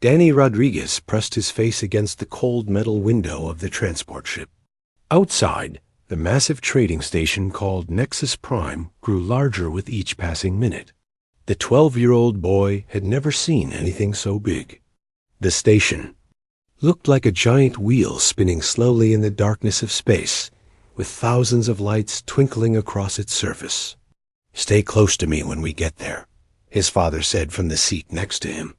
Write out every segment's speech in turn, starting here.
Danny Rodriguez pressed his face against the cold metal window of the transport ship. Outside, the massive trading station called Nexus Prime grew larger with each passing minute. The 12-year-old boy had never seen anything so big. The station looked like a giant wheel spinning slowly in the darkness of space, with thousands of lights twinkling across its surface. "Stay close to me when we get there," his father said from the seat next to him.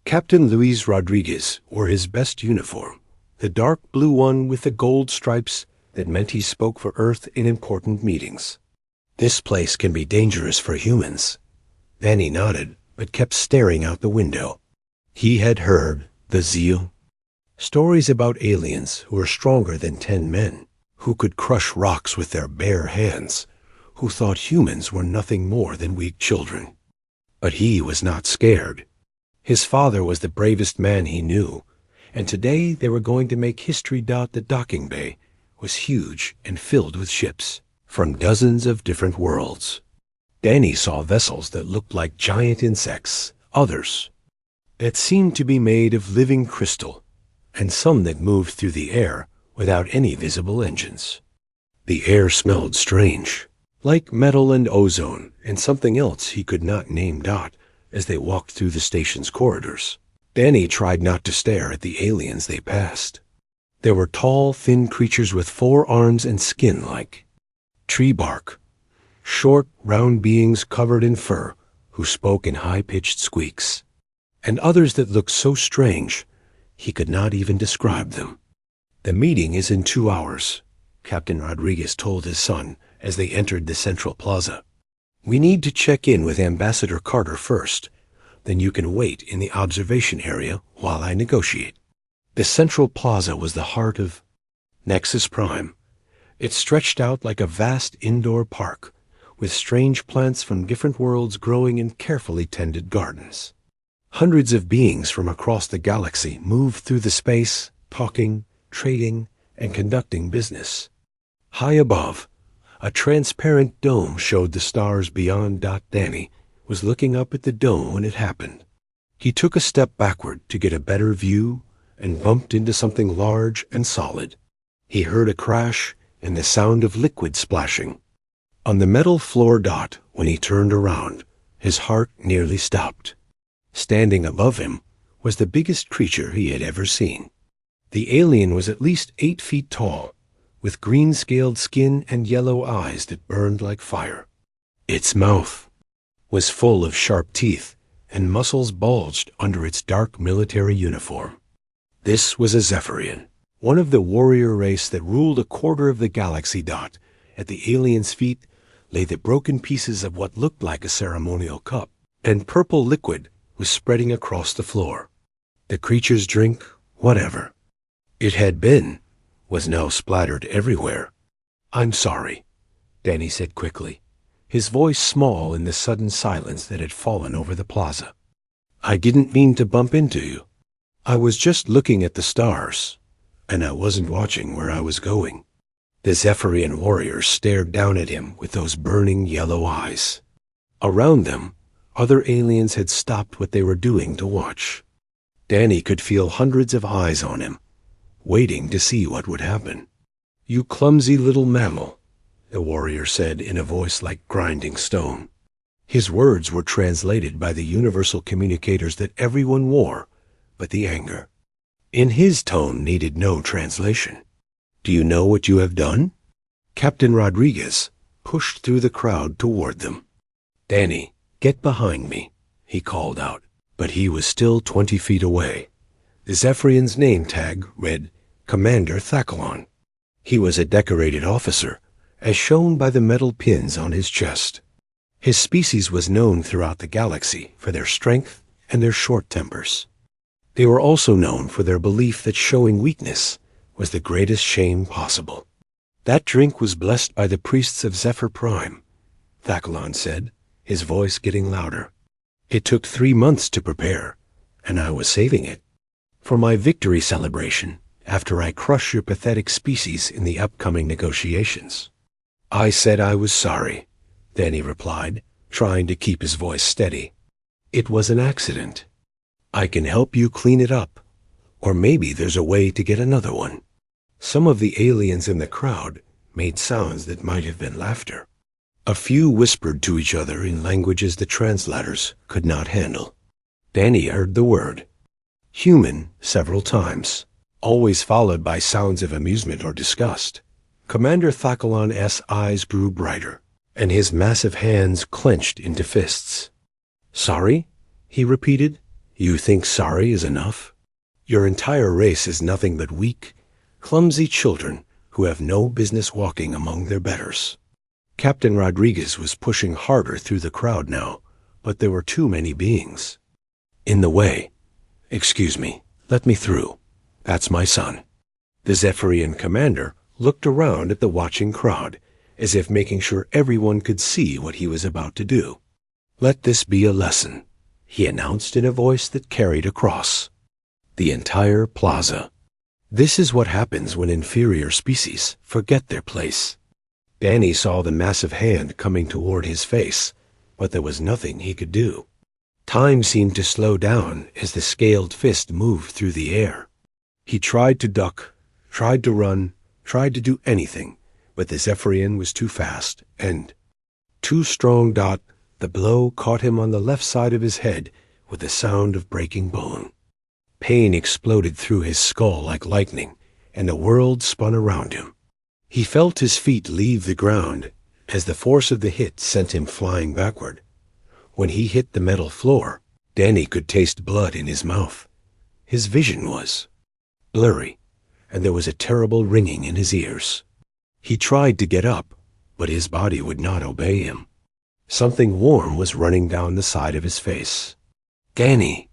Captain Luis Rodriguez wore his best uniform, the dark blue one with the gold stripes that meant he spoke for Earth in important meetings. "This place can be dangerous for humans." Danny nodded, but kept staring out the window. He had heard the zeal. Stories about aliens who were stronger than 10 men, who could crush rocks with their bare hands, who thought humans were nothing more than weak children. But he was not scared. His father was the bravest man he knew, and today they were going to make history. The docking bay was huge and filled with ships from dozens of different worlds. Danny saw vessels that looked like giant insects, others that seemed to be made of living crystal, and some that moved through the air without any visible engines. The air smelled strange, like metal and ozone and something else he could not name. As they walked through the station's corridors, Danny tried not to stare at the aliens they passed. There were tall, thin creatures with 4 arms and skin like tree bark, short, round beings covered in fur who spoke in high-pitched squeaks, and others that looked so strange he could not even describe them. "The meeting is in 2 hours, Captain Rodriguez told his son as they entered the central plaza. "We need to check in with Ambassador Carter first. Then you can wait in the observation area while I negotiate." The central plaza was the heart of Nexus Prime. It stretched out like a vast indoor park, with strange plants from different worlds growing in carefully tended gardens. Hundreds of beings from across the galaxy moved through the space, talking, trading, and conducting business. High above, a transparent dome showed the stars beyond. Danny was looking up at the dome when it happened. He took a step backward to get a better view and bumped into something large and solid. He heard a crash and the sound of liquid splashing on the metal floor. When he turned around, his heart nearly stopped. Standing above him was the biggest creature he had ever seen. The alien was at least 8 feet tall, with green-scaled skin and yellow eyes that burned like fire. Its mouth was full of sharp teeth, and muscles bulged under its dark military uniform. This was a Zephyrian, one of the warrior race that ruled a quarter of the galaxy. At the alien's feet lay the broken pieces of what looked like a ceremonial cup, and purple liquid was spreading across the floor. The creature's drink, whatever it had been, was now splattered everywhere. "I'm sorry," Danny said quickly, his voice small in the sudden silence that had fallen over the plaza. "I didn't mean to bump into you. I was just looking at the stars, and I wasn't watching where I was going." The Zephyrian warriors stared down at him with those burning yellow eyes. Around them, other aliens had stopped what they were doing to watch. Danny could feel hundreds of eyes on him, waiting to see what would happen. "You clumsy little mammal," the warrior said in a voice like grinding stone. His words were translated by the universal communicators that everyone wore, but the anger in his tone needed no translation. "Do you know what you have done?" Captain Rodriguez pushed through the crowd toward them. "Danny, get behind me," he called out, but he was still 20 feet away. The Zephyrian's name tag read Commander Thackalon. He was a decorated officer, as shown by the metal pins on his chest. His species was known throughout the galaxy for their strength and their short tempers. They were also known for their belief that showing weakness was the greatest shame possible. "That drink was blessed by the priests of Zephyr Prime," Thackalon said, his voice getting louder. "It took 3 months to prepare, and I was saving it for my victory celebration after I crush your pathetic species in the upcoming negotiations." "I said I was sorry," Danny replied, trying to keep his voice steady. "It was an accident." I can help you clean it up. Or maybe there's a way to get another one." Some of the aliens in the crowd made sounds that might have been laughter. A few whispered to each other in languages the translators could not handle. Danny heard the word human several times, always followed by sounds of amusement or disgust. Commander Thakkalon's eyes grew brighter, and his massive hands clenched into fists. "Sorry?" he repeated. "You think sorry is enough? Your entire race is nothing but weak, clumsy children who have no business walking among their betters." Captain Rodriguez was pushing harder through the crowd now, but there were too many beings in the way. "Excuse me, let me through. That's my son." The Zephyrian commander looked around at the watching crowd, as if making sure everyone could see what he was about to do. "Let this be a lesson," he announced in a voice that carried across the entire plaza. "This is what happens when inferior species forget their place." Danny saw the massive hand coming toward his face, but there was nothing he could do. Time seemed to slow down as the scaled fist moved through the air. He tried to duck, tried to run, tried to do anything, but the Zephyrian was too fast and too strong. The blow caught him on the left side of his head with the sound of breaking bone. Pain exploded through his skull like lightning, and the world spun around him. He felt his feet leave the ground as the force of the hit sent him flying backward. When he hit the metal floor, Danny could taste blood in his mouth. His vision was blurry, and there was a terrible ringing in his ears. He tried to get up, but his body would not obey him. Something warm was running down the side of his face. "Danny!"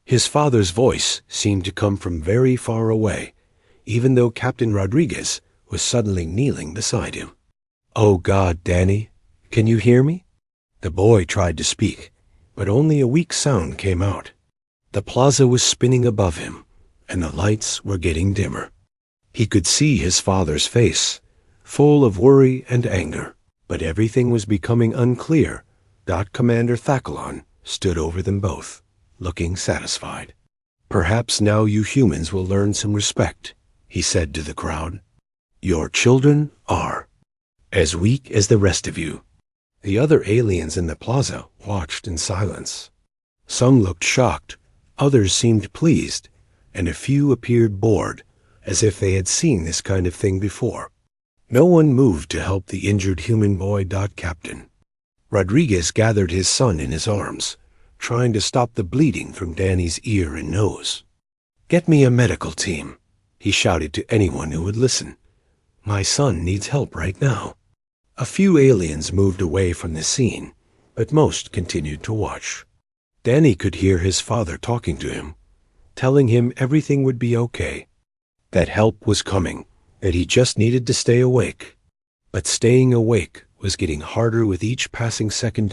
His father's voice seemed to come from very far away, even though Captain Rodriguez was suddenly kneeling beside him. "Oh God, Danny, can you hear me?" The boy tried to speak, but only a weak sound came out. The plaza was spinning above him, and the lights were getting dimmer. He could see his father's face, full of worry and anger, but everything was becoming unclear. Commander Thakkalon stood over them both, looking satisfied. "Perhaps now you humans will learn some respect," he said to the crowd. "Your children are as weak as the rest of you." The other aliens in the plaza watched in silence. Some looked shocked, others seemed pleased, and a few appeared bored, as if they had seen this kind of thing before. No one moved to help the injured human boy. Captain Rodriguez gathered his son in his arms, trying to stop the bleeding from Danny's ear and nose. "Get me a medical team," he shouted to anyone who would listen. "My son needs help right now." A few aliens moved away from the scene, but most continued to watch. Danny could hear his father talking to him, telling him everything would be okay, that help was coming, that he just needed to stay awake. But staying awake was getting harder with each passing second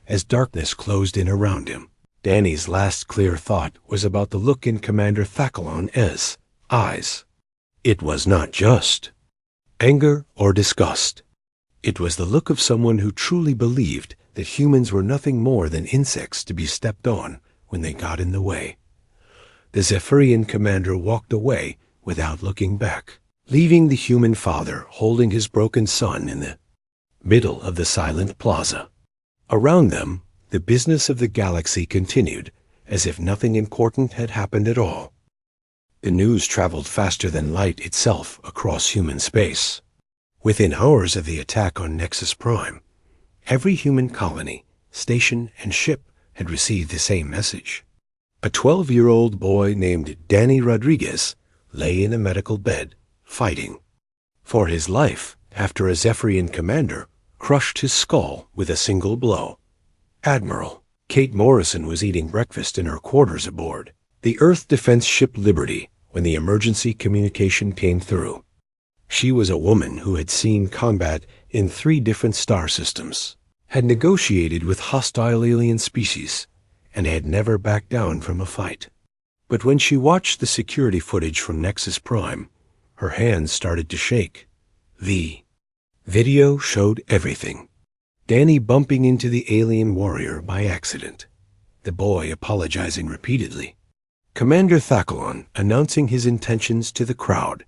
as darkness closed in around him. Danny's last clear thought was about the look in Commander Thakkalon's eyes. It was not just anger or disgust. It was the look of someone who truly believed that humans were nothing more than insects to be stepped on when they got in the way. The Zephyrian commander walked away without looking back, leaving the human father holding his broken son in the middle of the silent plaza. Around them, the business of the galaxy continued, as if nothing important had happened at all. The news traveled faster than light itself across human space. Within hours of the attack on Nexus Prime, every human colony, station, and ship had received the same message. A 12-year-old boy named Danny Rodriguez lay in a medical bed, fighting for his life after a Zephyrian commander crushed his skull with a single blow. Admiral Kate Morrison was eating breakfast in her quarters aboard the Earth Defense Ship Liberty when the emergency communication came through. She was a woman who had seen combat in 3 different star systems, had negotiated with hostile alien species, and had never backed down from a fight. But when she watched the security footage from Nexus Prime, her hands started to shake. The video showed everything. Danny bumping into the alien warrior by accident. the boy apologizing repeatedly. Commander Thackelon announcing his intentions to the crowd.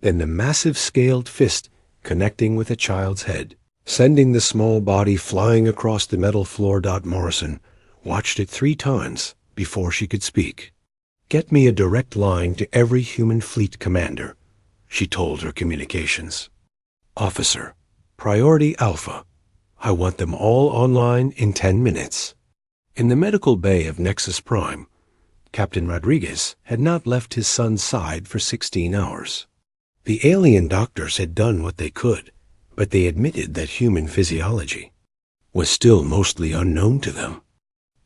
Then the massive scaled fist connecting with a child's head, sending the small body flying across the metal floor. Morrison watched it 3 times before she could speak. "Get me a direct line to every human fleet commander," she told her communications. "Officer, Priority Alpha. I want them all online in 10 minutes." In the medical bay of Nexus Prime, Captain Rodriguez had not left his son's side for 16 hours. The alien doctors had done what they could, but they admitted that human physiology was still mostly unknown to them.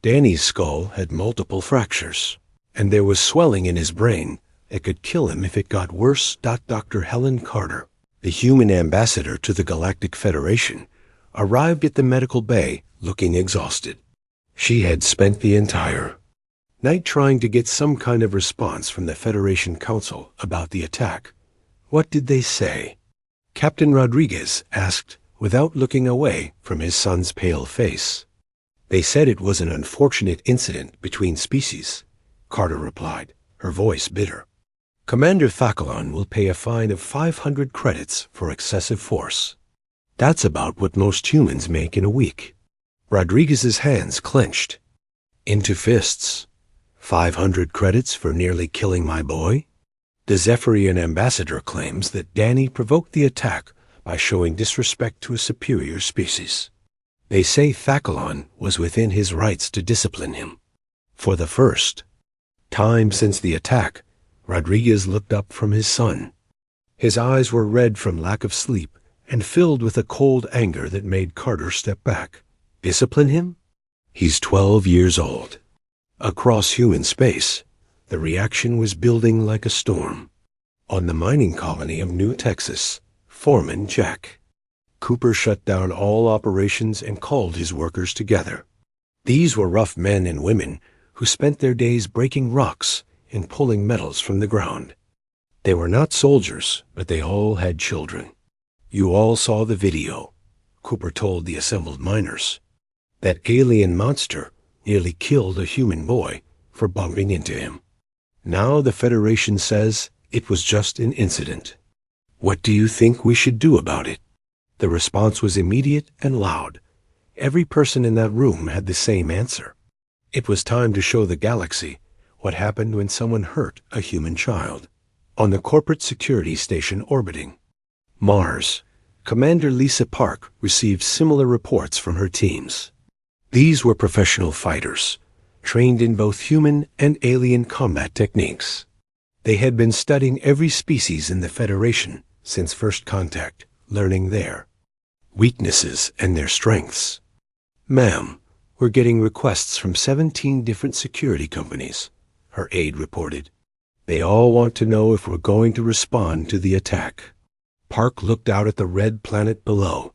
Danny's skull had multiple fractures, and there was swelling in his brain that could kill him if it got worse. Dr. Helen Carter, the human ambassador to the Galactic Federation, arrived at the medical bay looking exhausted. She had spent the entire night trying to get some kind of response from the Federation Council about the attack. "What did they say?" Captain Rodriguez asked without looking away from his son's pale face. "They said it was an unfortunate incident between species," Carter replied, her voice bitter. "Commander Thackelon will pay a fine of 500 credits for excessive force. That's about what most humans make in a week." Rodriguez's hands clenched into fists. 500 credits for nearly killing my boy? The Zephyrian ambassador claims that Danny provoked the attack by showing disrespect to a superior species. They say Thackelon was within his rights to discipline him. For the first time since the attack, Rodriguez looked up from his son. His eyes were red from lack of sleep and filled with a cold anger that made Carter step back. Discipline him? He's 12 years old. Across human space, the reaction was building like a storm. On the mining colony of New Texas, Foreman Jack Cooper shut down all operations and called his workers together. These were rough men and women who spent their days breaking rocks and pulling metals from the ground. They were not soldiers, but they all had children. "You all saw the video," Cooper told the assembled miners. "That alien monster nearly killed a human boy for bumping into him. Now the Federation says it was just an incident. What do you think we should do about it?" The response was immediate and loud. Every person in that room had the same answer. It was time to show the galaxy what happened when someone hurt a human child. On the corporate security station orbiting Mars, Commander Lisa Park received similar reports from her teams. These were professional fighters, trained in both human and alien combat techniques. They had been studying every species in the Federation since first contact, learning their weaknesses and their strengths. "Ma'am, we're getting requests from 17 different security companies," her aide reported. "They all want to know if we're going to respond to the attack." Park looked out at the red planet below,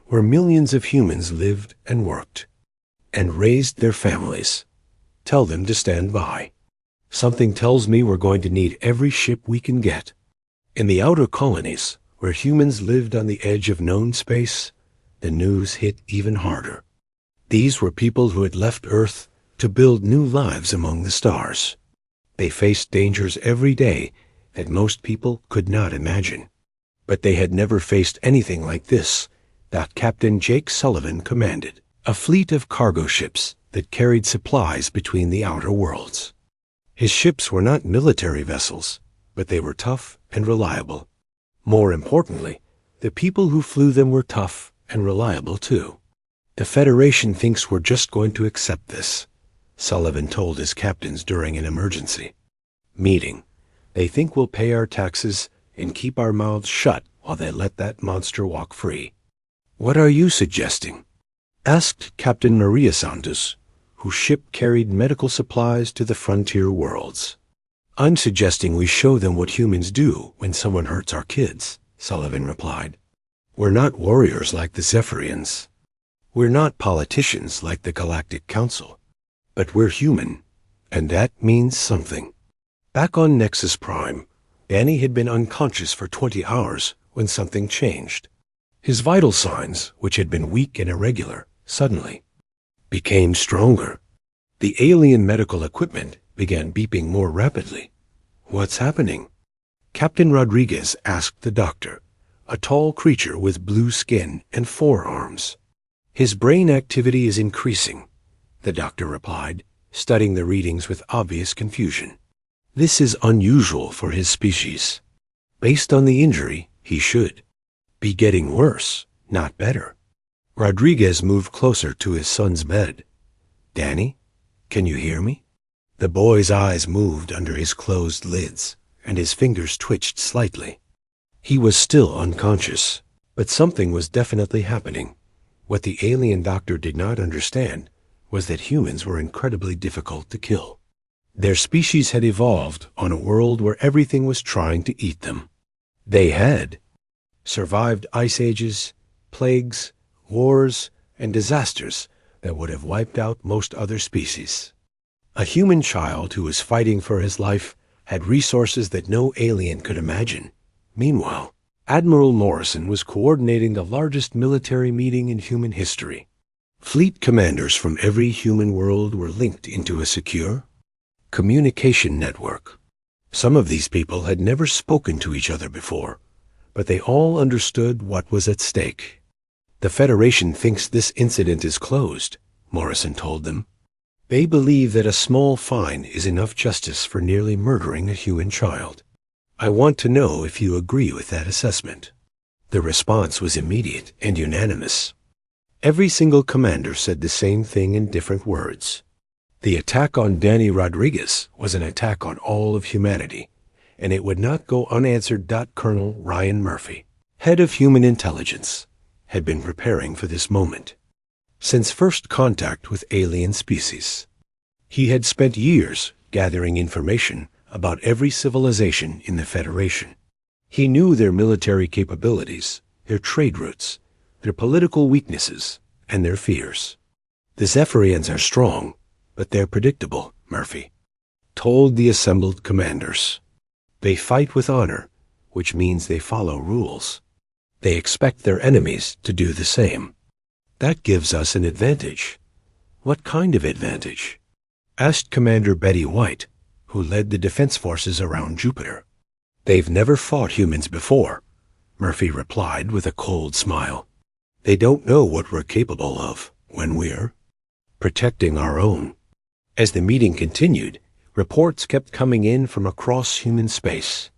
where millions of humans lived and worked and raised their families. "Tell them to stand by. Something tells me we're going to need every ship we can get." In the outer colonies, where humans lived on the edge of known space, the news hit even harder. These were people who had left Earth to build new lives among the stars. They faced dangers every day that most people could not imagine. But they had never faced anything like this that Captain Jake Sullivan commanded. A fleet of cargo ships that carried supplies between the outer worlds. His ships were not military vessels, but they were tough and reliable. More importantly, the people who flew them were tough and reliable too. "The Federation thinks we're just going to accept this," Sullivan told his captains during an emergency meeting. "They think we'll pay our taxes and keep our mouths shut while they let that monster walk free." "What are you suggesting?" asked Captain Maria Santos, whose ship carried medical supplies to the frontier worlds. "I'm suggesting we show them what humans do when someone hurts our kids," Sullivan replied. "We're not warriors like the Zephyrians. We're not politicians like the Galactic Council. But we're human, and that means something." Back on Nexus Prime, Danny had been unconscious for 20 hours when something changed. His vital signs, which had been weak and irregular, suddenly became stronger. The alien medical equipment began beeping more rapidly. "What's happening?" Captain Rodriguez asked the doctor, a tall creature with blue skin and 4 arms. "His brain activity is increasing," the doctor replied, studying the readings with obvious confusion. "This is unusual for his species. Based on the injury, he should be getting worse, not better." Rodriguez moved closer to his son's bed. "Danny, can you hear me?" The boy's eyes moved under his closed lids, and his fingers twitched slightly. He was still unconscious, but something was definitely happening. What the alien doctor did not understand was that humans were incredibly difficult to kill. Their species had evolved on a world where everything was trying to eat them. They had survived ice ages, plagues, wars, and disasters that would have wiped out most other species. A human child who was fighting for his life had resources that no alien could imagine. Meanwhile, Admiral Morrison was coordinating the largest military meeting in human history. Fleet commanders from every human world were linked into a secure communication network. Some of these people had never spoken to each other before, but they all understood what was at stake. "The Federation thinks this incident is closed," Morrison told them. "They believe that a small fine is enough justice for nearly murdering a human child. I want to know if you agree with that assessment." The response was immediate and unanimous. Every single commander said the same thing in different words. The attack on Danny Rodriguez was an attack on all of humanity, and it would not go unanswered. Colonel Ryan Murphy, head of human intelligence, had been preparing for this moment since first contact with alien species. He had spent years gathering information about every civilization in the Federation. He knew their military capabilities, their trade routes, their political weaknesses, and their fears. "The Zephyrians are strong, but they're predictable," Murphy told the assembled commanders. "They fight with honor, which means they follow rules. They expect their enemies to do the same. That gives us an advantage." "What kind of advantage?" asked Commander Betty White, who led the defense forces around Jupiter. "They've never fought humans before," Murphy replied with a cold smile. "They don't know what we're capable of when we're protecting our own." As the meeting continued, reports kept coming in from across human space.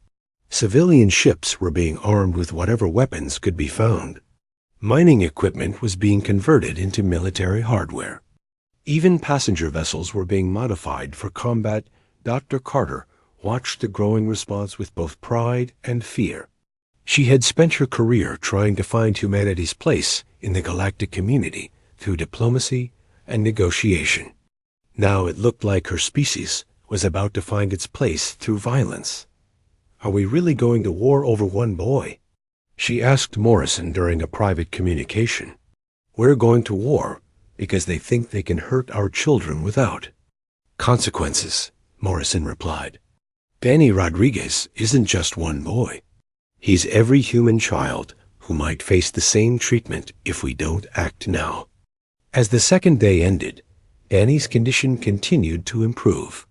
Civilian ships were being armed with whatever weapons could be found. Mining equipment was being converted into military hardware. Even passenger vessels were being modified for combat. Dr. Carter watched the growing response with both pride and fear. She had spent her career trying to find humanity's place in the galactic community through diplomacy and negotiation. Now it looked like her species was about to find its place through violence. "Are we really going to war over one boy?" she asked Morrison during a private communication. "We're going to war because they think they can hurt our children without consequences," Morrison replied. "Danny Rodriguez isn't just one boy. He's every human child who might face the same treatment if we don't act now." As the second day ended, Danny's condition continued to improve.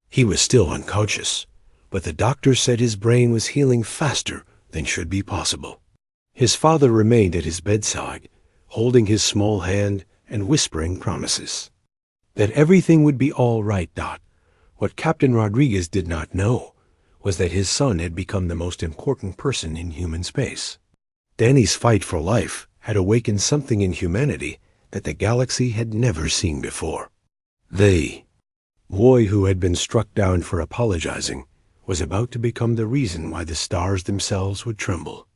He was still unconscious, but the doctor said his brain was healing faster than should be possible. His father remained at his bedside, holding his small hand and whispering promises that everything would be all right. What Captain Rodriguez did not know was that his son had become the most important person in human space. Danny's fight for life had awakened something in humanity that the galaxy had never seen before. The boy who had been struck down for apologizing was about to become the reason why the stars themselves would tremble.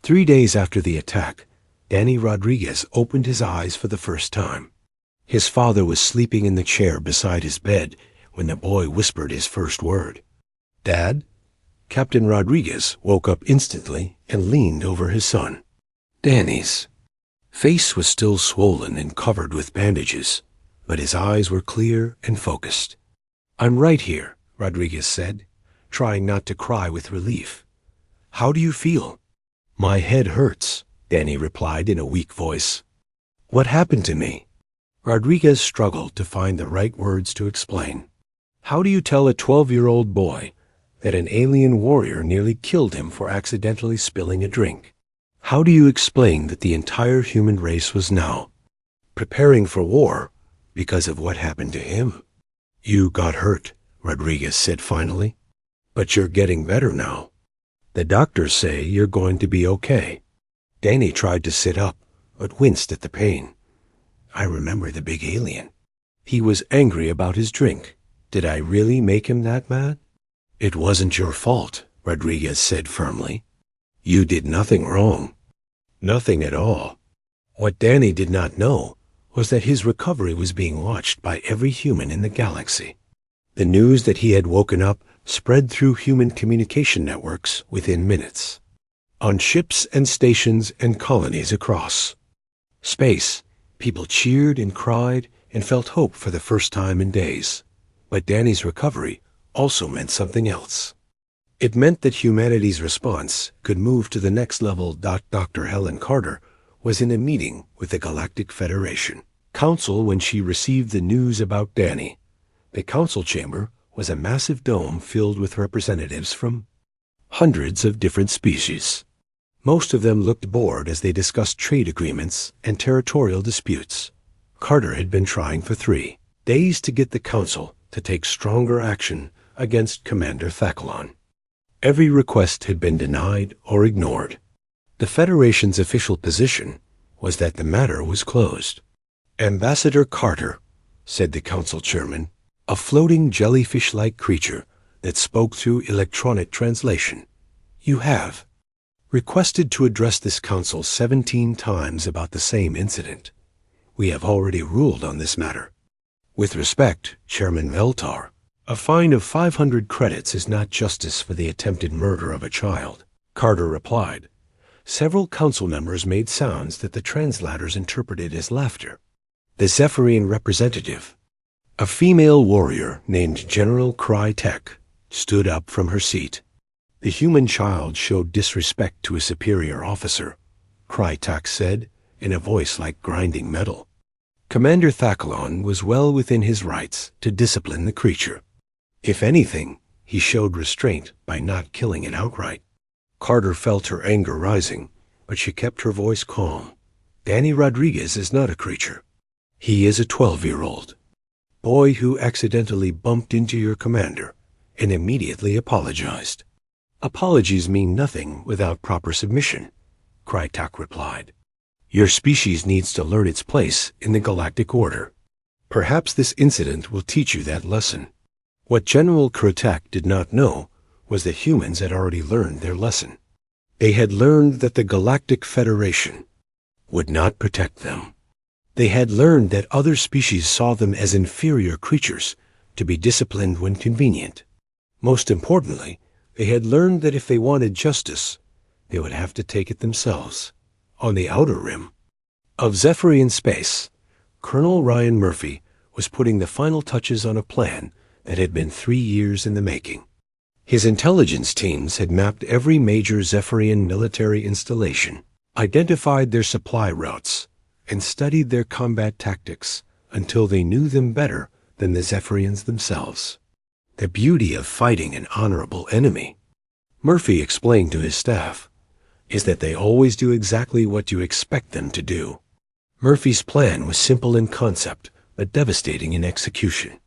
3 days after the attack, Danny Rodriguez opened his eyes for the first time. His father was sleeping in the chair beside his bed when the boy whispered his first word. "Dad?" Captain Rodriguez woke up instantly and leaned over his son. Danny's face was still swollen and covered with bandages, but his eyes were clear and focused. "I'm right here," Rodriguez said, trying not to cry with relief. "How do you feel?" "My head hurts," Danny replied in a weak voice. "What happened to me?" Rodriguez struggled to find the right words to explain. How do you tell a 12-year-old boy that an alien warrior nearly killed him for accidentally spilling a drink? How do you explain that the entire human race was now preparing for war because of what happened to him? You got hurt, Rodriguez said finally, but you're getting better now. The doctors say you're going to be okay. Danny tried to sit up, but winced at the pain. I remember the big alien. He was angry about his drink. Did I really make him that mad? It wasn't your fault, Rodriguez said firmly. You did nothing wrong. Nothing at all. What Danny did not know was that his recovery was being watched by every human in the galaxy. The news that he had woken up spread through human communication networks within minutes. On ships and stations and colonies across space, people cheered and cried and felt hope for the first time in days. But Danny's recovery also meant something else. It meant that humanity's response could move to the next level. Dr. Helen Carter was in a meeting with the Galactic Federation Council when she received the news about Danny. The council chamber was a massive dome filled with representatives from hundreds of different species. Most of them looked bored as they discussed trade agreements and territorial disputes. Carter had been trying for 3 days to get the council to take stronger action against Commander Thacklon. Every request had been denied or ignored. The Federation's official position was that the matter was closed. Ambassador Carter, said the council chairman, a floating jellyfish-like creature that spoke through electronic translation. You have requested to address this council 17 times about the same incident. We have already ruled on this matter. With respect, Chairman Veltar, a fine of 500 credits is not justice for the attempted murder of a child, Carter replied. Several council members made sounds that the translators interpreted as laughter. The Zephyrian representative, a female warrior named General Crytek, stood up from her seat. The human child showed disrespect to a superior officer, Crytek said, in a voice like grinding metal. Commander Thacklon was well within his rights to discipline the creature. If anything, he showed restraint by not killing it outright. Carter felt her anger rising, but she kept her voice calm. Danny Rodriguez is not a creature. He is a 12-year-old boy who accidentally bumped into your commander and immediately apologized. Apologies mean nothing without proper submission, Crytek replied. Your species needs to learn its place in the galactic order. Perhaps this incident will teach you that lesson. What General Crytek did not know was that humans had already learned their lesson. They had learned that the Galactic Federation would not protect them. They had learned that other species saw them as inferior creatures to be disciplined when convenient. Most importantly, they had learned that if they wanted justice, they would have to take it themselves. On the outer rim of Zephyrian space, Colonel Ryan Murphy was putting the final touches on a plan that had been 3 years in the making. His intelligence teams had mapped every major Zephyrian military installation, identified their supply routes, and studied their combat tactics until they knew them better than the Zephyrians themselves. The beauty of fighting an honorable enemy, Murphy explained to his staff, is that they always do exactly what you expect them to do. Murphy's plan was simple in concept, but devastating in execution.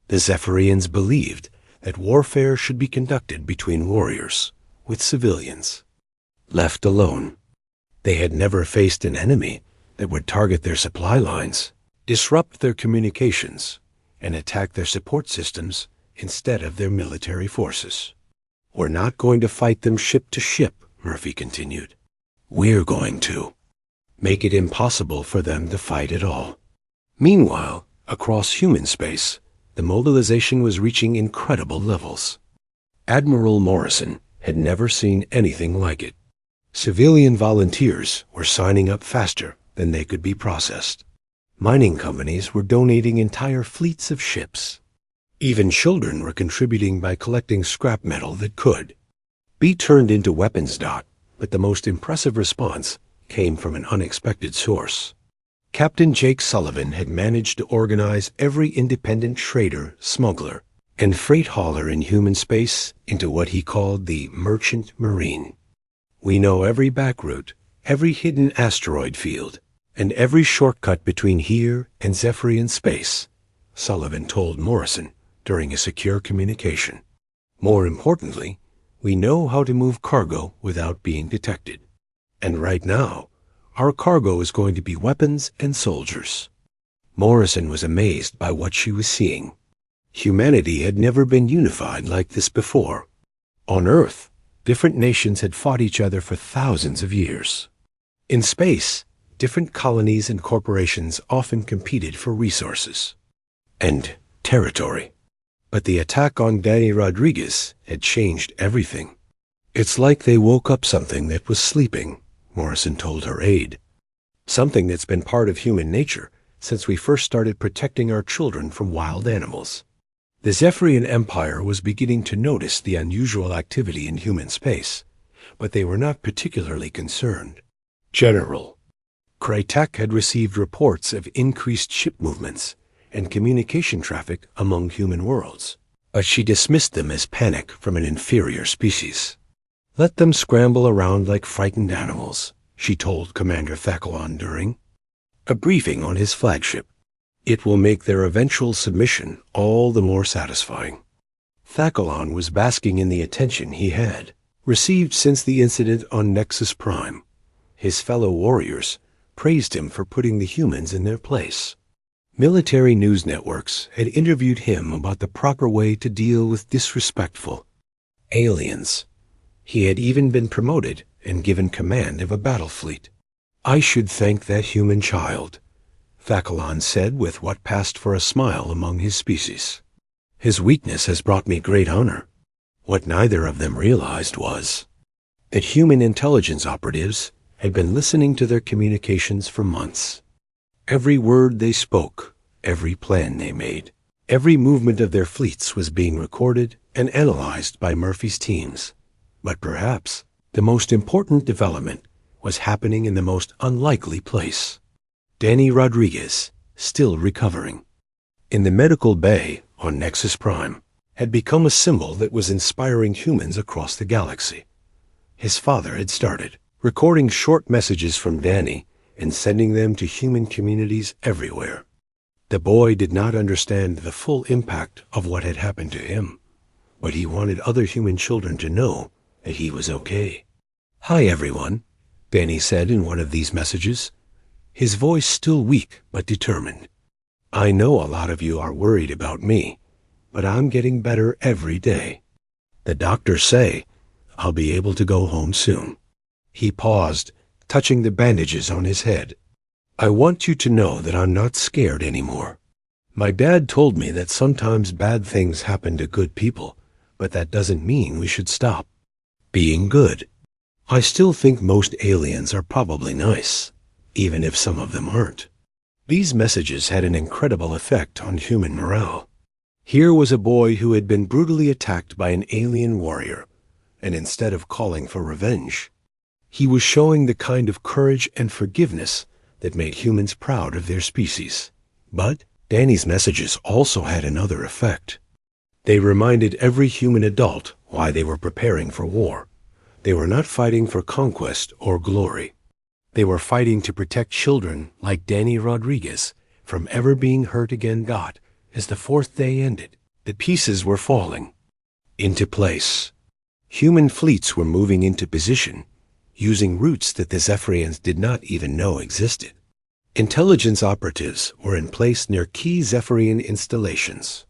The Zephyrians believed that warfare should be conducted between warriors, with civilians left alone. They had never faced an enemy that would target their supply lines, disrupt their communications, and attack their support systems instead of their military forces. We're not going to fight them ship to ship, Murphy continued. We're going to make it impossible for them to fight at all. Meanwhile, across human space, the mobilization was reaching incredible levels. Admiral Morrison had never seen anything like it. Civilian volunteers were signing up faster than they could be processed. Mining companies were donating entire fleets of ships. Even children were contributing by collecting scrap metal that could be turned into weapons. But the most impressive response came from an unexpected source. Captain Jake Sullivan had managed to organize every independent trader, smuggler, and freight hauler in human space into what he called the Merchant Marine. We know every back route, every hidden asteroid field, and every shortcut between here and Zephyrian space, Sullivan told Morrison during a secure communication. More importantly, we know how to move cargo without being detected. And right now, our cargo is going to be weapons and soldiers. Morrison was amazed by what she was seeing. Humanity had never been unified like this before. On Earth, different nations had fought each other for thousands of years. In space, different colonies and corporations often competed for resources and territory. But the attack on Danny Rodriguez had changed everything. It's like they woke up something that was sleeping, Morrison told her aide. Something that's been part of human nature since we first started protecting our children from wild animals. The Zephyrian Empire was beginning to notice the unusual activity in human space, but they were not particularly concerned. General, Krytek had received reports of increased ship movements and communication traffic among human worlds, but she dismissed them as panic from an inferior species. Let them scramble around like frightened animals, she told Commander Thakalon during a briefing on his flagship. It will make their eventual submission all the more satisfying. Thakalon was basking in the attention he had received since the incident on Nexus Prime. His fellow warriors praised him for putting the humans in their place. Military news networks had interviewed him about the proper way to deal with disrespectful aliens. He had even been promoted and given command of a battle fleet. I should thank that human child, Thakalon said with what passed for a smile among his species. His weakness has brought me great honor. What neither of them realized was that human intelligence operatives had been listening to their communications for months. Every word they spoke, every plan they made, every movement of their fleets was being recorded and analyzed by Murphy's teams. But perhaps the most important development was happening in the most unlikely place. Danny Rodriguez, still recovering, in the medical bay on Nexus Prime, had become a symbol that was inspiring humans across the galaxy. His father had started recording short messages from Danny and sending them to human communities everywhere. The boy did not understand the full impact of what had happened to him, but he wanted other human children to know that he was okay. Hi, everyone, Danny said in one of these messages, his voice still weak but determined. I know a lot of you are worried about me, but I'm getting better every day. The doctors say I'll be able to go home soon. He paused, touching the bandages on his head. I want you to know that I'm not scared anymore. My dad told me that sometimes bad things happen to good people, but that doesn't mean we should stop being good. I still think most aliens are probably nice, even if some of them aren't. These messages had an incredible effect on human morale. Here was a boy who had been brutally attacked by an alien warrior, and instead of calling for revenge, he was showing the kind of courage and forgiveness that made humans proud of their species. But Danny's messages also had another effect. They reminded every human adult why they were preparing for war. They were not fighting for conquest or glory. They were fighting to protect children like Danny Rodriguez from ever being hurt again. As the fourth day ended, the pieces were falling into place. Human fleets were moving into position, using routes that the Zephyrians did not even know existed. Intelligence operatives were in place near key Zephyrian installations.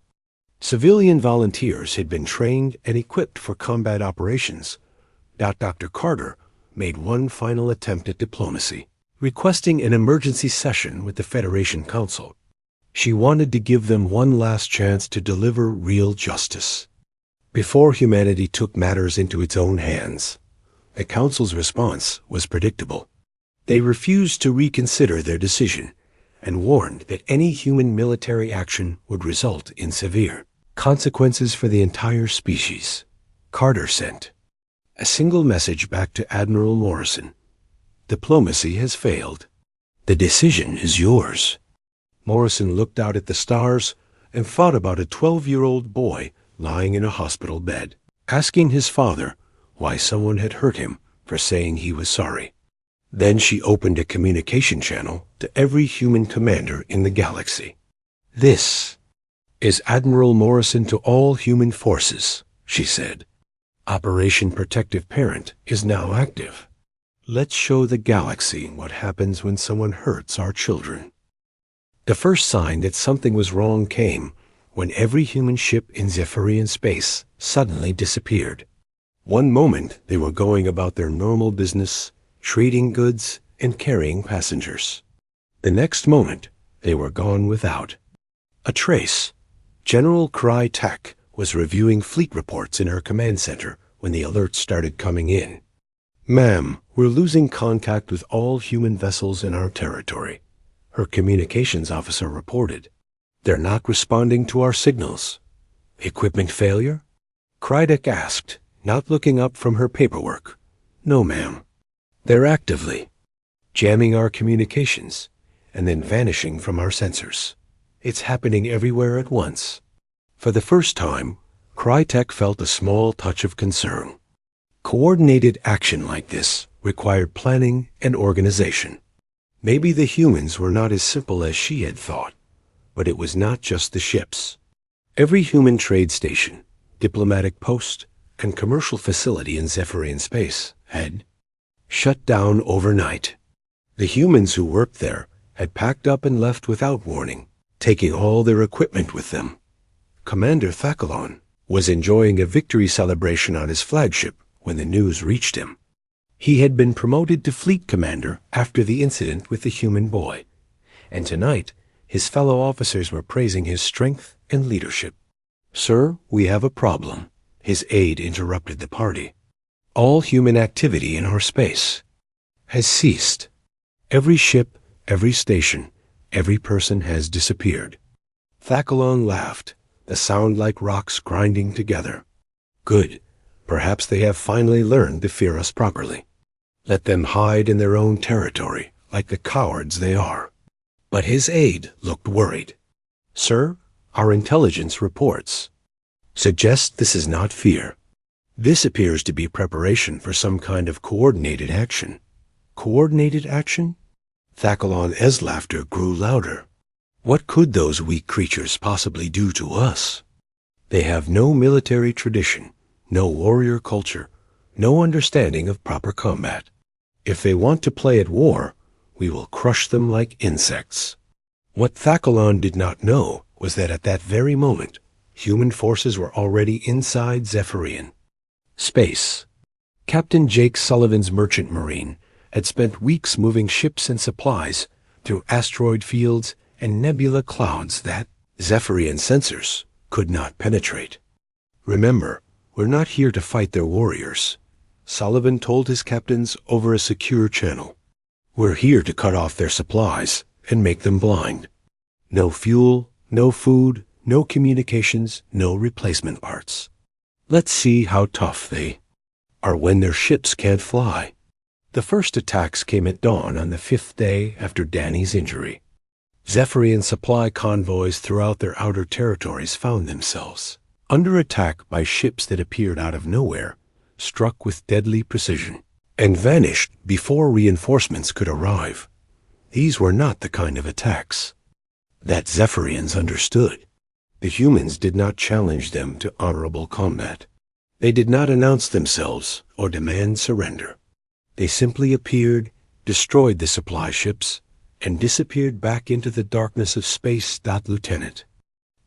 Civilian volunteers had been trained and equipped for combat operations. Dr. Carter made one final attempt at diplomacy, requesting an emergency session with the Federation Council. She wanted to give them one last chance to deliver real justice before humanity took matters into its own hands. The Council's response was predictable. They refused to reconsider their decision and warned that any human military action would result in severe consequences for the entire species. Carter sent a single message back to Admiral Morrison. Diplomacy has failed. The decision is yours." Morrison looked out at the stars and thought about a 12-year-old boy lying in a hospital bed, asking his father why someone had hurt him for saying he was sorry. Then she opened a communication channel to every human commander in the galaxy. "This is Admiral Morrison to all human forces," she said. "Operation Protective Parent is now active. Let's show the galaxy what happens when someone hurts our children." The first sign that something was wrong came when every human ship in Zephyrian space suddenly disappeared. One moment they were going about their normal business, trading goods and carrying passengers. The next moment they were gone without a trace. General Crytek was reviewing fleet reports in her command center when the alerts started coming in. "Ma'am, we're losing contact with all human vessels in our territory," her communications officer reported. "They're not responding to our signals." "Equipment failure?" Crytek asked, not looking up from her paperwork. "No, ma'am. They're actively jamming our communications and then vanishing from our sensors. It's happening everywhere at once." For the first time, Crytek felt a small touch of concern. Coordinated action like this required planning and organization. Maybe the humans were not as simple as she had thought, but it was not just the ships. Every human trade station, diplomatic post, and commercial facility in Zephyrian space had shut down overnight. The humans who worked there had packed up and left without warning, taking all their equipment with them. Commander Thackalon was enjoying a victory celebration on his flagship when the news reached him. He had been promoted to fleet commander after the incident with the human boy, and tonight his fellow officers were praising his strength and leadership. "Sir, we have a problem," his aide interrupted the party. "All human activity in our space has ceased. Every ship, every station, every person has disappeared." Thackalon laughed, the sound like rocks grinding together. "Good. Perhaps they have finally learned to fear us properly. Let them hide in their own territory, like the cowards they are." But his aide looked worried. "Sir, our intelligence reports suggest this is not fear. This appears to be preparation for some kind of coordinated action." "Coordinated action?" Thackalon's laughter grew louder. "What could those weak creatures possibly do to us? They have no military tradition, no warrior culture, no understanding of proper combat. If they want to play at war, we will crush them like insects." What Thackalon did not know was that at that very moment, human forces were already inside Zephyrian space. Captain Jake Sullivan's merchant marine had spent weeks moving ships and supplies through asteroid fields and nebula clouds that Zephyrian sensors could not penetrate. "Remember, we're not here to fight their warriors," Sullivan told his captains over a secure channel. "We're here to cut off their supplies and make them blind. No fuel, no food, no communications, no replacement parts. Let's see how tough they are when their ships can't fly." The first attacks came at dawn on the 5th day after Danny's injury. Zephyrian supply convoys throughout their outer territories found themselves under attack by ships that appeared out of nowhere, struck with deadly precision, and vanished before reinforcements could arrive. These were not the kind of attacks that Zephyrians understood. The humans did not challenge them to honorable combat. They did not announce themselves or demand surrender. They simply appeared, destroyed the supply ships, and disappeared back into the darkness of space. Lieutenant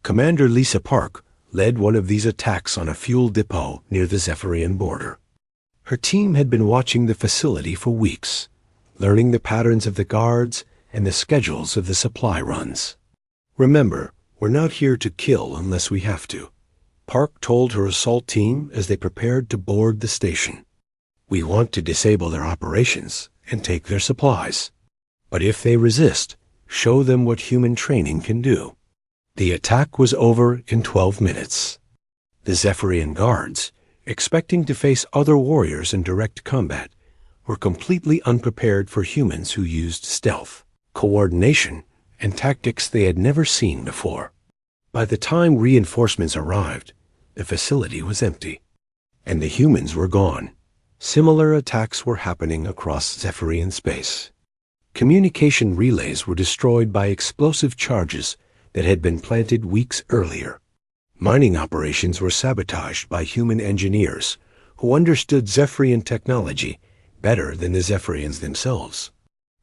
Commander Lisa Park led one of these attacks on a fuel depot near the Zephyrian border. Her team had been watching the facility for weeks, learning the patterns of the guards and the schedules of the supply runs. "Remember, we're not here to kill unless we have to," Park told her assault team as they prepared to board the station. "We want to disable their operations and take their supplies. But if they resist, show them what human training can do." The attack was over in 12 minutes. The Zephyrian guards, expecting to face other warriors in direct combat, were completely unprepared for humans who used stealth. coordination, and tactics they had never seen before. By the time reinforcements arrived, the facility was empty, and the humans were gone. Similar attacks were happening across Zephyrian space. Communication relays were destroyed by explosive charges that had been planted weeks earlier. Mining operations were sabotaged by human engineers who understood Zephyrian technology better than the Zephyrians themselves.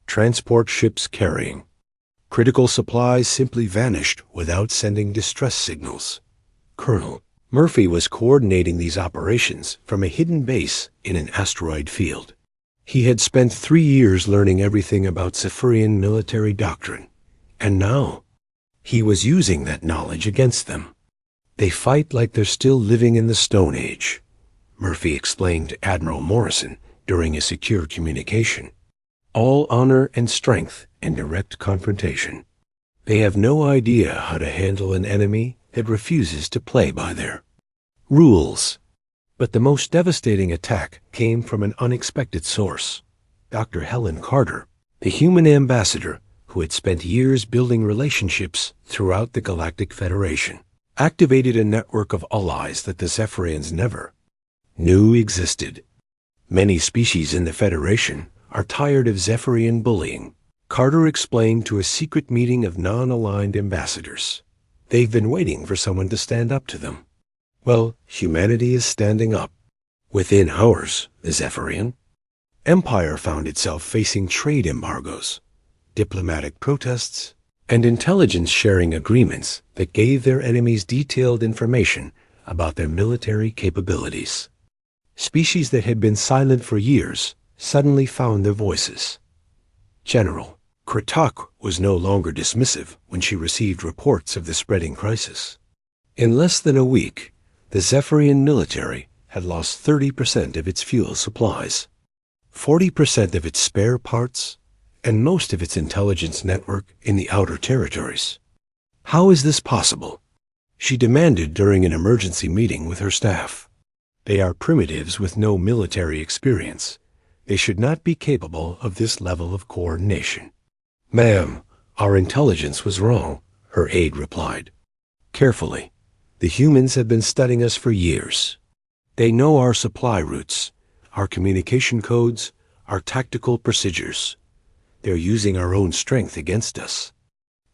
Transport ships carrying critical supplies simply vanished without sending distress signals. Colonel Murphy was coordinating these operations from a hidden base in an asteroid field. He had spent 3 years learning everything about Zephyrian military doctrine, and now he was using that knowledge against them. They fight like they're still living in the Stone Age, Murphy explained to Admiral Morrison during a secure communication. All honor and strength and direct confrontation. They have no idea how to handle an enemy that refuses to play by their rules. But the most devastating attack came from an unexpected source. Dr. Helen Carter, the human ambassador who had spent years building relationships throughout the Galactic Federation, activated a network of allies that the Zephyrians never knew existed. Many species in the Federation are tired of Zephyrian bullying, Carter explained to a secret meeting of non-aligned ambassadors. They've been waiting for someone to stand up to them. Well, humanity is standing up. Within hours, the Zephyrian Empire found itself facing trade embargoes, diplomatic protests, and intelligence-sharing agreements that gave their enemies detailed information about their military capabilities. Species that had been silent for years suddenly found their voices. General Kratok was no longer dismissive when she received reports of the spreading crisis. In less than a week, the Zephyrian military had lost 30% of its fuel supplies, 40% of its spare parts, and most of its intelligence network in the outer territories. How is this possible? She demanded during an emergency meeting with her staff. They are primitives with no military experience. They should not be capable of this level of coordination. Ma'am, our intelligence was wrong, her aide replied. Carefully. The humans have been studying us for years. They know our supply routes, our communication codes, our tactical procedures. They're using our own strength against us.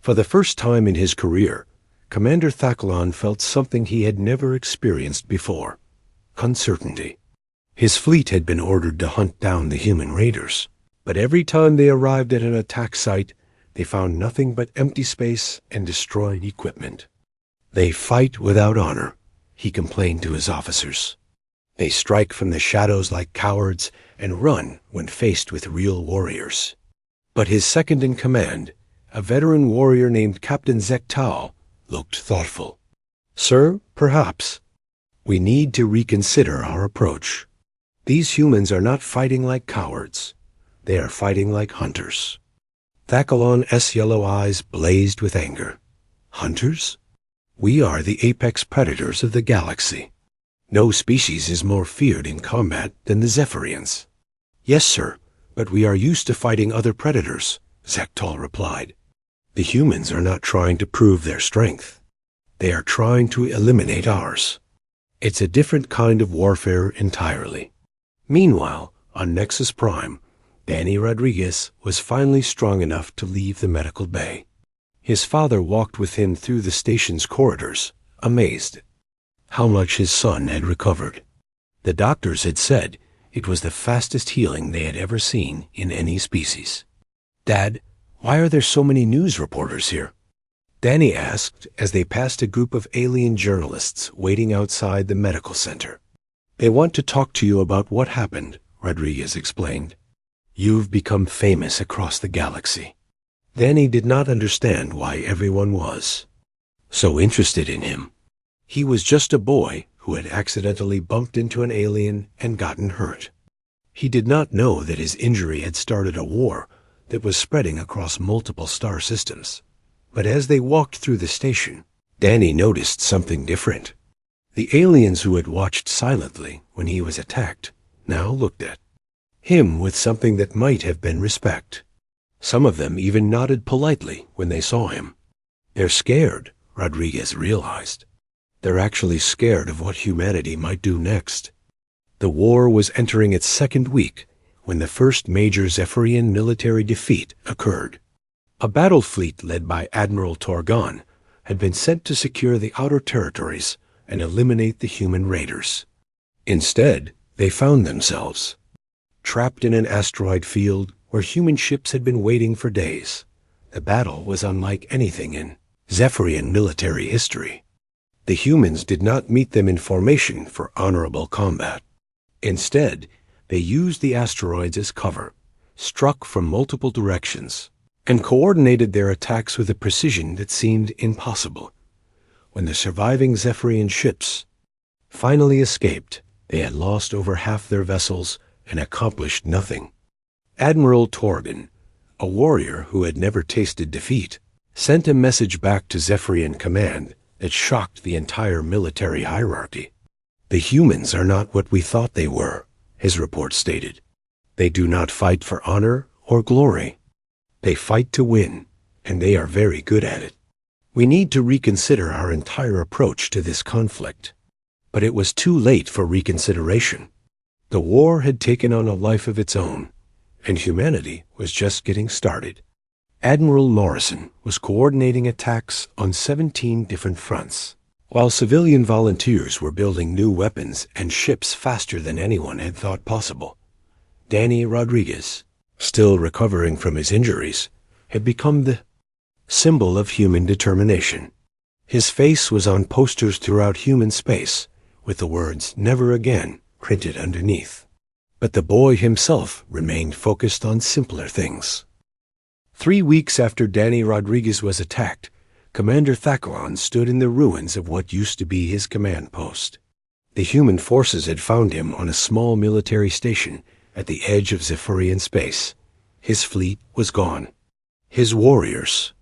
For the first time in his career, Commander Thacklon felt something he had never experienced before: uncertainty. His fleet had been ordered to hunt down the human raiders, but every time they arrived at an attack site, they found nothing but empty space and destroyed equipment. They fight without honor, he complained to his officers. They strike from the shadows like cowards and run when faced with real warriors. But his second-in-command, a veteran warrior named Captain Zektal, looked thoughtful. Sir, perhaps. We need to reconsider our approach. These humans are not fighting like cowards. They are fighting like hunters. Thacklon's yellow eyes blazed with anger. Hunters? We are the apex predators of the galaxy. No species is more feared in combat than the Zephyrians. Yes, sir, but we are used to fighting other predators, Zektal replied. The humans are not trying to prove their strength. They are trying to eliminate ours. It's a different kind of warfare entirely. Meanwhile, on Nexus Prime, Danny Rodriguez was finally strong enough to leave the medical bay. His father walked with him through the station's corridors, amazed how much his son had recovered. The doctors had said it was the fastest healing they had ever seen in any species. Dad, why are there so many news reporters here? Danny asked as they passed a group of alien journalists waiting outside the medical center. They want to talk to you about what happened, Rodriguez explained. You've become famous across the galaxy. Danny did not understand why everyone was so interested in him. He was just a boy who had accidentally bumped into an alien and gotten hurt. He did not know that his injury had started a war that was spreading across multiple star systems. But as they walked through the station, Danny noticed something different. The aliens who had watched silently when he was attacked now looked at him with something that might have been respect. Some of them even nodded politely when they saw him. They're scared, Rodriguez realized. They're actually scared of what humanity might do next. The war was entering its second week when the first major Zephyrian military defeat occurred. A battle fleet led by Admiral Torgon had been sent to secure the outer territories and eliminate the human raiders. Instead, they found themselves trapped in an asteroid field where human ships had been waiting for days. The battle was unlike anything in Zephyrian military history. The humans did not meet them in formation for honorable combat. Instead, they used the asteroids as cover, struck from multiple directions, and coordinated their attacks with a precision that seemed impossible. When the surviving Zephyrian ships finally escaped, they had lost over half their vessels and accomplished nothing. Admiral Torgon, a warrior who had never tasted defeat, sent a message back to Zephyrian command that shocked the entire military hierarchy. "The humans are not what we thought they were," his report stated. "They do not fight for honor or glory. They fight to win, and they are very good at it. We need to reconsider our entire approach to this conflict." But it was too late for reconsideration. The war had taken on a life of its own, and humanity was just getting started. Admiral Morrison was coordinating attacks on 17 different fronts, while civilian volunteers were building new weapons and ships faster than anyone had thought possible. Danny Rodriguez, still recovering from his injuries, had become the symbol of human determination. His face was on posters throughout human space, with the words "Never Again" printed underneath. But the boy himself remained focused on simpler things. 3 weeks after Danny Rodriguez was attacked, Commander Thacklon stood in the ruins of what used to be his command post. The human forces had found him on a small military station at the edge of Zephyrian space. His fleet was gone. His warriors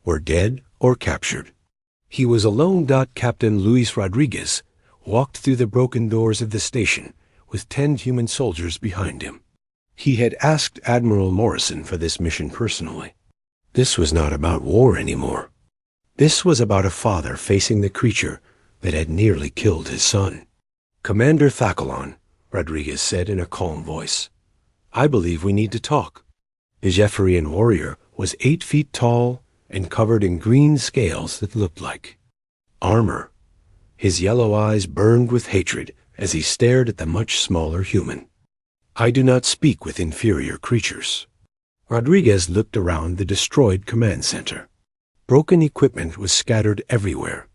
were dead or captured. He was alone. Captain Luis Rodriguez walked through the broken doors of the station with 10 human soldiers behind him. He had asked Admiral Morrison for this mission personally. This was not about war anymore. This was about a father facing the creature that had nearly killed his son. "Commander Thacklon," Rodriguez said in a calm voice, "I believe we need to talk." The Zephyrian warrior was 8 feet tall and covered in green scales that looked like armor. His yellow eyes burned with hatred as he stared at the much smaller human. "I do not speak with inferior creatures." Rodriguez looked around the destroyed command center. Broken equipment was scattered everywhere.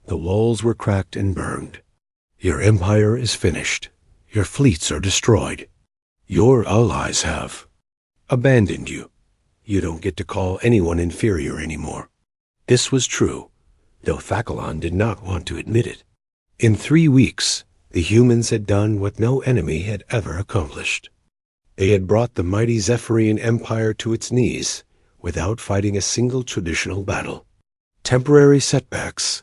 The walls were cracked and burned. "Your empire is finished. Your fleets are destroyed. Your allies have abandoned you. You don't get to call anyone inferior anymore." This was true, though Thacklon did not want to admit it. In 3 weeks, the humans had done what no enemy had ever accomplished. They had brought the mighty Zephyrian Empire to its knees without fighting a single traditional battle. "Temporary setbacks,"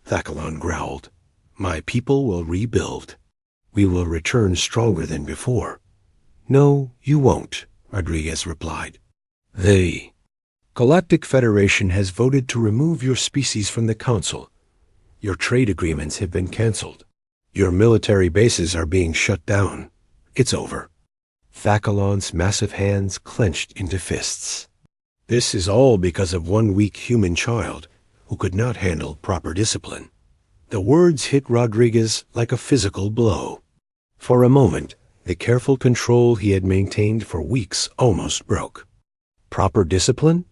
Thacklon growled. "My people will rebuild. We will return stronger than before." "No, you won't," Rodriguez replied. "The Galactic Federation has voted to remove your species from the Council. Your trade agreements have been canceled. Your military bases are being shut down. It's over." Thacklon's massive hands clenched into fists. "This is all because of one weak human child who could not handle proper discipline." The words hit Rodriguez like a physical blow. For a moment, the careful control he had maintained for weeks almost broke. Proper discipline?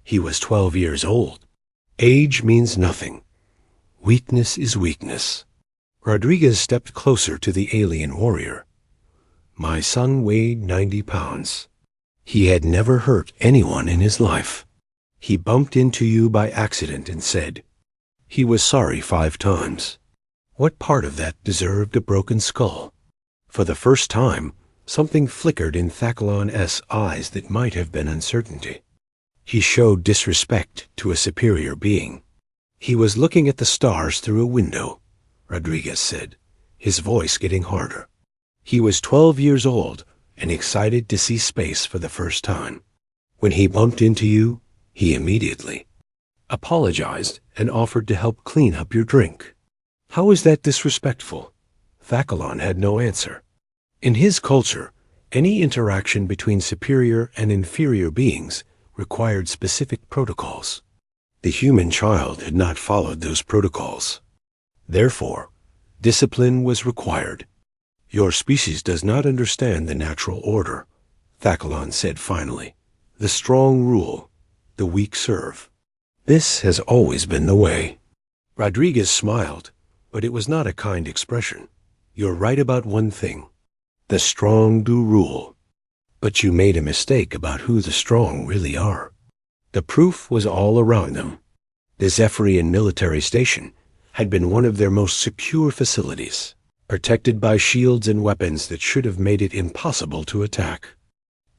He was 12 years old. Age means nothing. Weakness is weakness. Rodriguez stepped closer to the alien warrior. "My son weighed 90 pounds. He had never hurt anyone in his life. He bumped into you by accident and said he was sorry 5 times. What part of that deserved a broken skull?" For the first time, something flickered in Thacklon's eyes that might have been uncertainty. He showed disrespect to a superior being. "He was looking at the stars through a window," Rodriguez said, his voice getting harder. "He was 12 years old and excited to see space for the first time. When he bumped into you, he immediately apologized and offered to help clean up your drink. How is that disrespectful? Thackalon had no answer. In his culture, any interaction between superior and inferior beings required specific protocols. The human child had not followed those protocols. Therefore, discipline was required. Your species does not understand the natural order, Thackalon said finally. The strong rule, the weak serve. This has always been the way. Rodriguez smiled, but it was not a kind expression. You're right about one thing. The strong do rule. But you made a mistake about who the strong really are. The proof was all around them. The Zephyrian military station had been one of their most secure facilities, protected by shields and weapons that should have made it impossible to attack.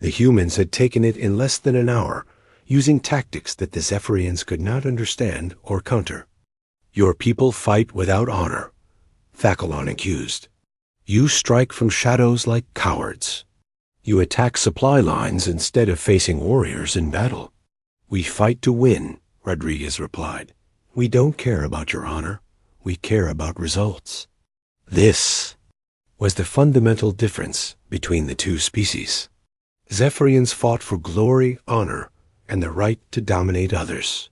The humans had taken it in less than an hour, using tactics that the Zephyrians could not understand or counter. Your people fight without honor, Thackalon accused. You strike from shadows like cowards. You attack supply lines instead of facing warriors in battle. We fight to win, Rodriguez replied. We don't care about your honor. We care about results. This was the fundamental difference between the two species. Zephyrians fought for glory, honor, and the right to dominate others.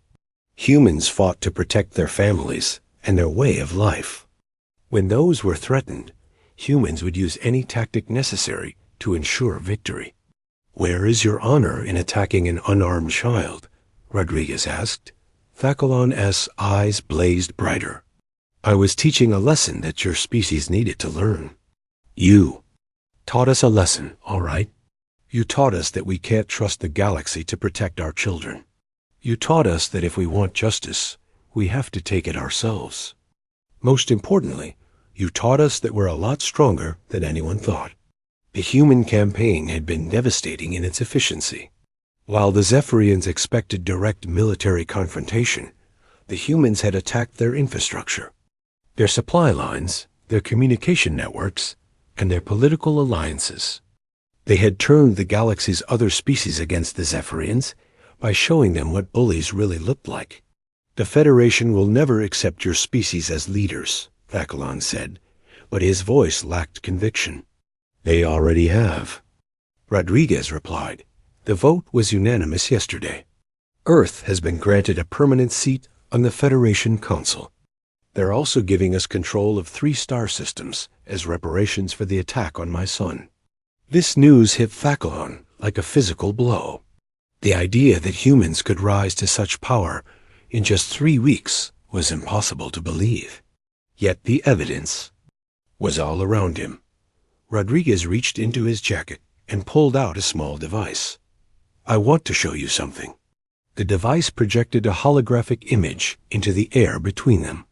Humans fought to protect their families and their way of life. When those were threatened, humans would use any tactic necessary to ensure victory. Where is your honor in attacking an unarmed child? Rodriguez asked. Thackalon's eyes blazed brighter. I was teaching a lesson that your species needed to learn. You taught us a lesson, all right? You taught us that we can't trust the galaxy to protect our children. You taught us that if we want justice, we have to take it ourselves. Most importantly, you taught us that we're a lot stronger than anyone thought. The human campaign had been devastating in its efficiency. While the Zephyrians expected direct military confrontation, the humans had attacked their infrastructure, their supply lines, their communication networks, and their political alliances. They had turned the galaxy's other species against the Zephyrians by showing them what bullies really looked like. The Federation will never accept your species as leaders, Thackalon said, but his voice lacked conviction. They already have. Rodriguez replied. The vote was unanimous yesterday. Earth has been granted a permanent seat on the Federation Council. They're also giving us control of 3 star systems as reparations for the attack on my son. This news hit Thackalon like a physical blow. The idea that humans could rise to such power in just 3 weeks was impossible to believe. Yet the evidence was all around him. Rodriguez reached into his jacket and pulled out a small device. I want to show you something. The device projected a holographic image into the air between them.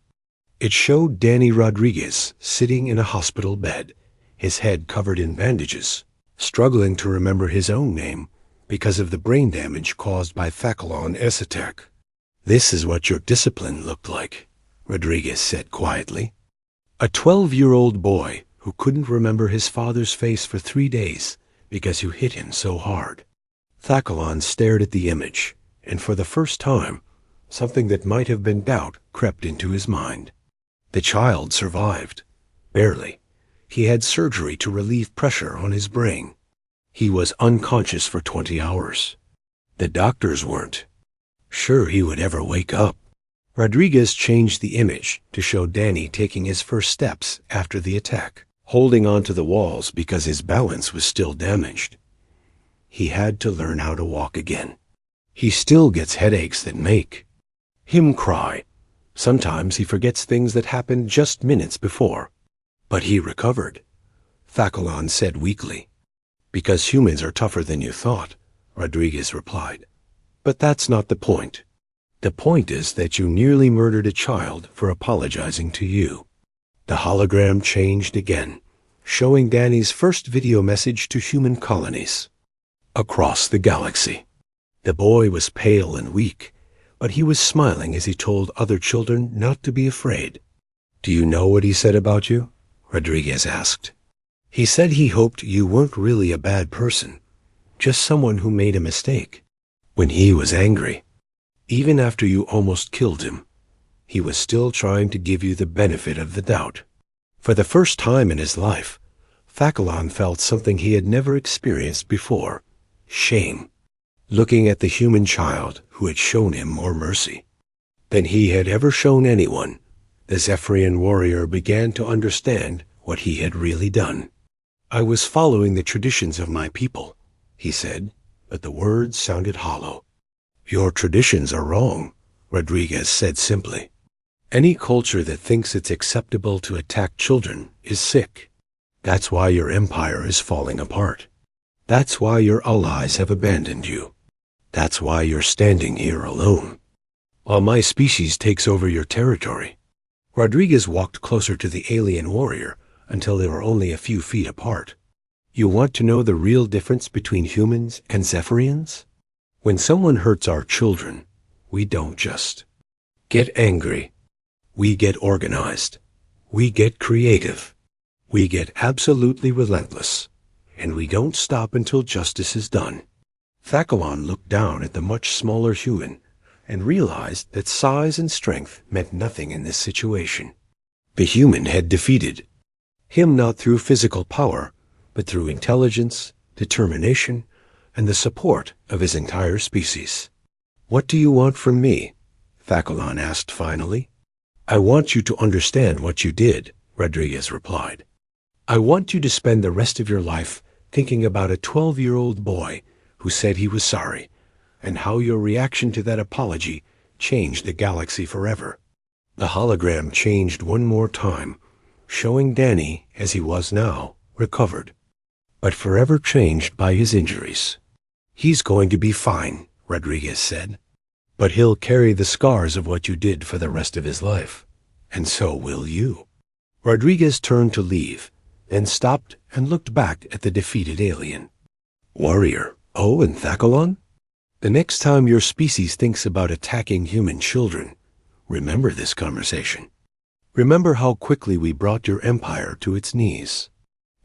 It showed Danny Rodriguez sitting in a hospital bed, his head covered in bandages, struggling to remember his own name because of the brain damage caused by Thackalon's attack. This is what your discipline looked like, Rodriguez said quietly. A 12-year-old boy who couldn't remember his father's face for 3 days because you hit him so hard. Thackalon stared at the image, and for the first time, something that might have been doubt crept into his mind. The child survived. Barely. He had surgery to relieve pressure on his brain. He was unconscious for 20 hours. The doctors weren't sure he would ever wake up. Rodriguez changed the image to show Danny taking his first steps after the attack, holding onto the walls because his balance was still damaged. He had to learn how to walk again. He still gets headaches that make him cry. Sometimes he forgets things that happened just minutes before. But he recovered, Thackalon said weakly. Because humans are tougher than you thought, Rodriguez replied. But that's not the point. The point is that you nearly murdered a child for apologizing to you. The hologram changed again, showing Danny's first video message to human colonies across the galaxy. The boy was pale and weak, but he was smiling as he told other children not to be afraid. Do you know what he said about you? Rodriguez asked. He said he hoped you weren't really a bad person, just someone who made a mistake. When he was angry, even after you almost killed him, he was still trying to give you the benefit of the doubt. For the first time in his life, Thackalon felt something he had never experienced before: shame, looking at the human child who had shown him more mercy than he had ever shown anyone. The Zephyrian warrior began to understand what he had really done. "I was following the traditions of my people," he said, but the words sounded hollow. "Your traditions are wrong," Rodriguez said simply. "Any culture that thinks it's acceptable to attack children is sick. That's why your empire is falling apart. That's why your allies have abandoned you. That's why you're standing here alone, while my species takes over your territory." Rodriguez walked closer to the alien warrior until they were only a few feet apart. "You want to know the real difference between humans and Zephyrians? When someone hurts our children, we don't just get angry. We get organized. We get creative. We get absolutely relentless. And we don't stop until justice is done." Thackalon looked down at the much smaller human and realized that size and strength meant nothing in this situation. The human had defeated him not through physical power, but through intelligence, determination, and the support of his entire species. "What do you want from me?" Thackalon asked finally. "I want you to understand what you did," Rodriguez replied. "I want you to spend the rest of your life thinking about a 12-year-old boy who said he was sorry, and how your reaction to that apology changed the galaxy forever." The hologram changed one more time, showing Danny, as he was now, recovered, but forever changed by his injuries. "He's going to be fine," Rodriguez said, "but he'll carry the scars of what you did for the rest of his life, and so will you." Rodriguez turned to leave, then stopped and looked back at the defeated alien. "Warrior, and Thackalon? The next time your species thinks about attacking human children, remember this conversation. Remember how quickly we brought your empire to its knees.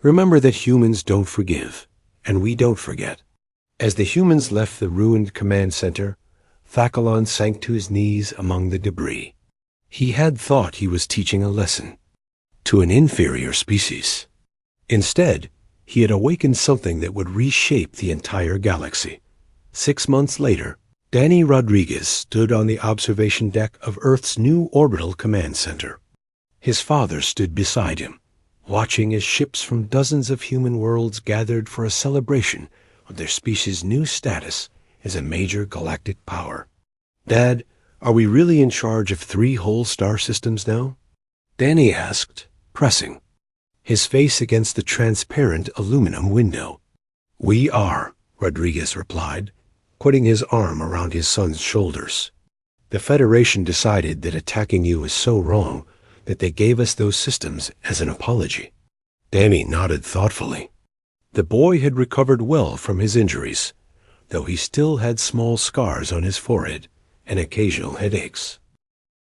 Remember that humans don't forgive, and we don't forget." As the humans left the ruined command center, Thackalon sank to his knees among the debris. He had thought he was teaching a lesson to an inferior species. Instead, he had awakened something that would reshape the entire galaxy. 6 months later, Danny Rodriguez stood on the observation deck of Earth's new orbital command center. His father stood beside him, watching as ships from dozens of human worlds gathered for a celebration of their species' new status as a major galactic power. "Dad, are we really in charge of 3 whole star systems now?" Danny asked, pressing his face against the transparent aluminum window. "We are," Rodriguez replied, putting his arm around his son's shoulders. "The Federation decided that attacking you was so wrong that they gave us those systems as an apology." Danny nodded thoughtfully. The boy had recovered well from his injuries, though he still had small scars on his forehead and occasional headaches.